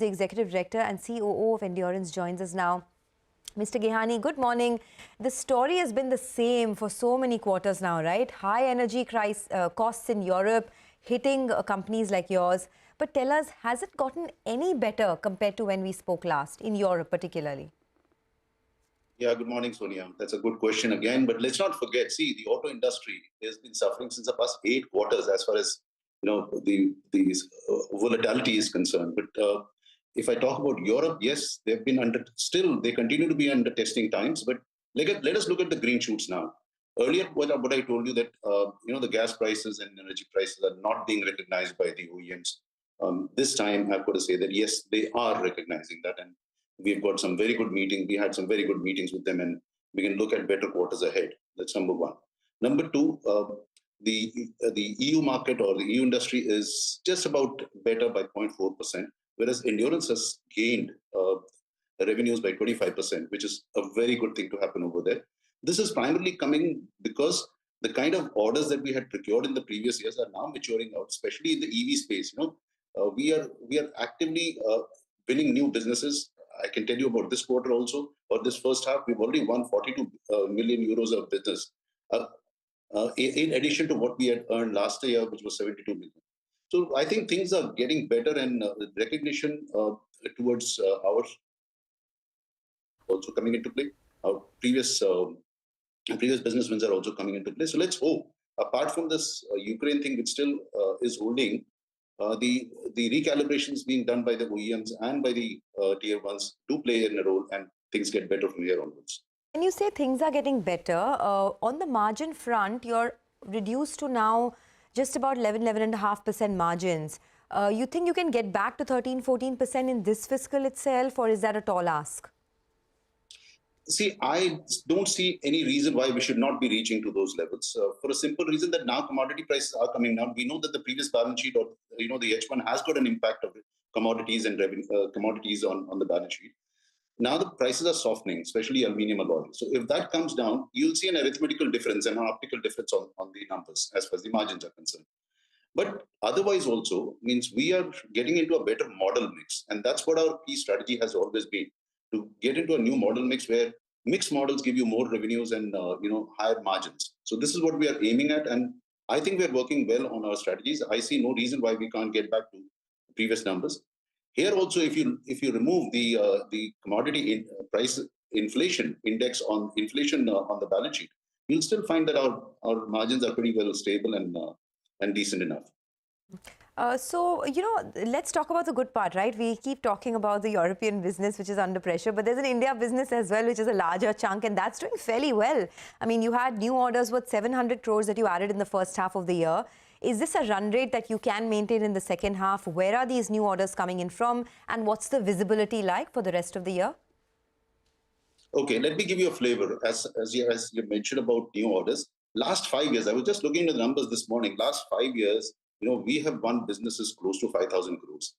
The Executive Director and COO of Endurance joins us now. Mr. Gehaney, good morning. The story has been the same for so many quarters now, right? High energy costs in Europe hitting companies like yours. But tell us, has it gotten any better compared to when we spoke last, in Europe particularly? Yeah, good morning, Sonia. That's a good question again. But let's not forget, see, the auto industry has been suffering since the past 8 quarters as far as the volatility is concerned. But if I talk about Europe, yes, they've been they continue to be under testing times. But let us look at the green shoots now. Earlier, what I told you that the gas prices and energy prices are not being recognized by the OEMs. This time, I've got to say that yes, they are recognizing that, and we've got some very good meetings. We had some very good meetings with them, and we can look at better quarters ahead. That's number one. Number two, the EU market or the EU industry is just about better by 0.4%, whereas Endurance has gained revenues by 25%, which is a very good thing to happen over there. This is primarily coming because the kind of orders that we had procured in the previous years are now maturing out, especially in the EV space. We are actively winning new businesses. I can tell you about this quarter also, or this first half, we've already won 42 million euros of business, in addition to what we had earned last year, which was 72 million. So I think things are getting better, and recognition towards ours also coming into play. Our previous business wins are also coming into play. So let's hope, apart from this Ukraine thing, which still is holding, the recalibrations being done by the OEMs and by the tier ones do play in a role, and things get better from here onwards. When you say things are getting better, on the margin front, you're reduced to now just about 11.5% margins. You think you can get back to 13-14% in this fiscal itself, or is that a tall ask? See, I don't see any reason why we should not be reaching to those levels, for a simple reason that now commodity prices are coming down. We know that the previous balance sheet, or the H1 has got an impact of commodities and commodities on the balance sheet. Now the prices are softening, especially aluminium alloy. So if that comes down, you'll see an arithmetical difference and an optical difference on the numbers as far as the margins are concerned. But otherwise also means we are getting into a better model mix. And that's what our key strategy has always been, to get into a new model mix where mixed models give you more revenues and higher margins. So this is what we are aiming at, and I think we are working well on our strategies. I see no reason why we can't get back to previous numbers. Here also, if you remove the commodity price inflation index on inflation on the balance sheet, you'll still find that our margins are pretty well stable and decent enough. So, let's talk about the good part, right? We keep talking about the European business, which is under pressure, but there's an India business as well, which is a larger chunk, and that's doing fairly well. I mean, you had new orders worth 700 crores that you added in the first half of the year. Is this a run rate that you can maintain in the second half? Where are these new orders coming in from, and what's the visibility like for the rest of the year? Okay, let me give you a flavor. As you mentioned about new orders, last 5 years, I was just looking at the numbers this morning. Last 5 years, we have won businesses close to 5,000 crores.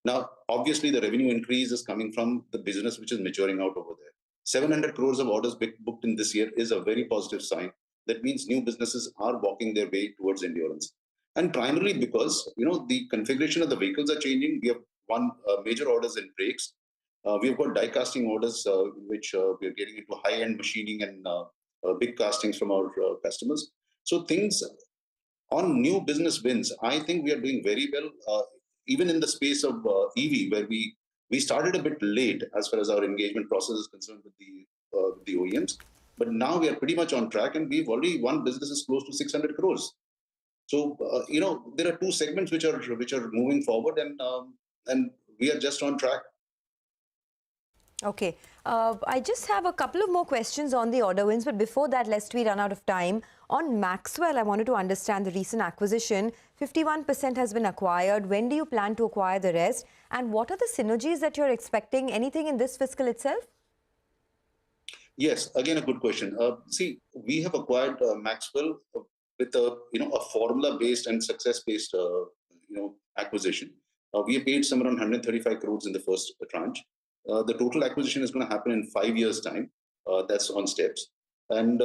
Now, obviously, the revenue increase is coming from the business which is maturing out over there. 700 crores of orders booked in this year is a very positive sign. That means new businesses are walking their way towards Endurance. And primarily because, the configuration of the vehicles are changing. We have won major orders in brakes. We've got die casting orders, which we are getting into high-end machining and big castings from our customers. So things on new business wins, I think we are doing very well, even in the space of EV, where we started a bit late as far as our engagement process is concerned with the OEMs. But now we are pretty much on track, and we've already won businesses close to 600 crores. So, there are two segments which are moving forward, and we are just on track. Okay. I just have a couple of more questions on the order wins, but before that, lest we run out of time, on Maxwell, I wanted to understand the recent acquisition. 51% has been acquired. When do you plan to acquire the rest? And what are the synergies that you're expecting? Anything in this fiscal itself? Yes, again, a good question. See, we have acquired Maxwell with a formula-based and success-based acquisition. We have paid somewhere around 135 crores in the first tranche. The total acquisition is going to happen in 5 years' time. That's on steps. And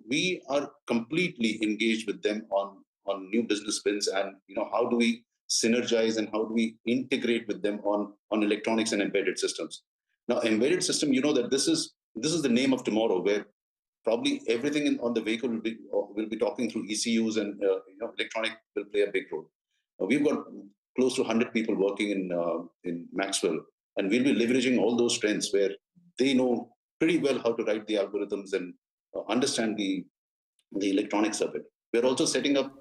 we are completely engaged with them on new business wins, and how do we synergize and how do we integrate with them on electronics and embedded systems. Now, embedded system, you know that this is the name of tomorrow, where probably everything on the vehicle will be talking through ECUs, and electronic will play a big role. We've got close to 100 people working in Maxwell, and we'll be leveraging all those strengths where they know pretty well how to write the algorithms and understand the electronics of it. We're also setting up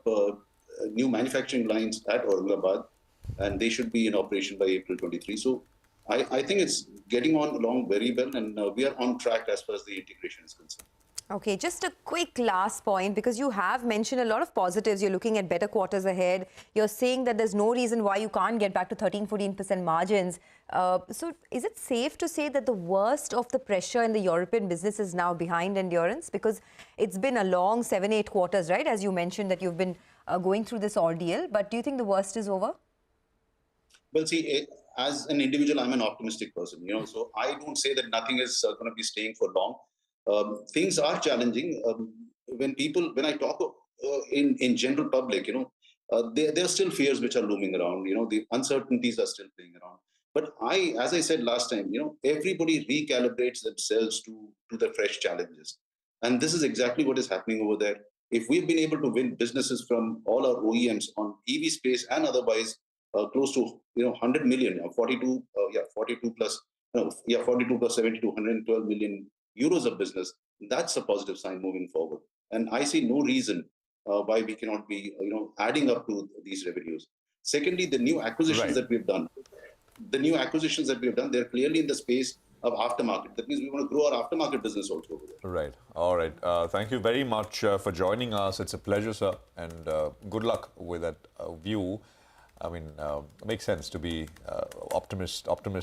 new manufacturing lines at Aurangabad, and they should be in operation by April 23. So I think it's getting on along very well, and we are on track as far as the integration is concerned. Okay, just a quick last point, because you have mentioned a lot of positives. You're looking at better quarters ahead. You're saying that there's no reason why you can't get back to 13-14% margins. So is it safe to say that the worst of the pressure in the European business is now behind Endurance? Because it's been a long 7-8 quarters, right? As you mentioned that you've been going through this ordeal. But do you think the worst is over? Well, see, as an individual, I'm an optimistic person, so I don't say that nothing is going to be staying for long. Things are challenging. When I talk in general public, there are still fears which are looming around. The uncertainties are still playing around. But as I said last time, everybody recalibrates themselves to the fresh challenges, and this is exactly what is happening over there. If we've been able to win businesses from all our OEMs on EV space and otherwise, close to 100 million, 42 plus 72, 112 million euros of business, that's a positive sign moving forward. And I see no reason why we cannot be adding up to these revenues. Secondly, the new acquisitions that we've done, they're clearly in the space of aftermarket. That means we want to grow our aftermarket business also over there. Right. All right. Thank you very much for joining us. It's a pleasure, sir, and good luck with that view. I mean, it makes sense to be optimistic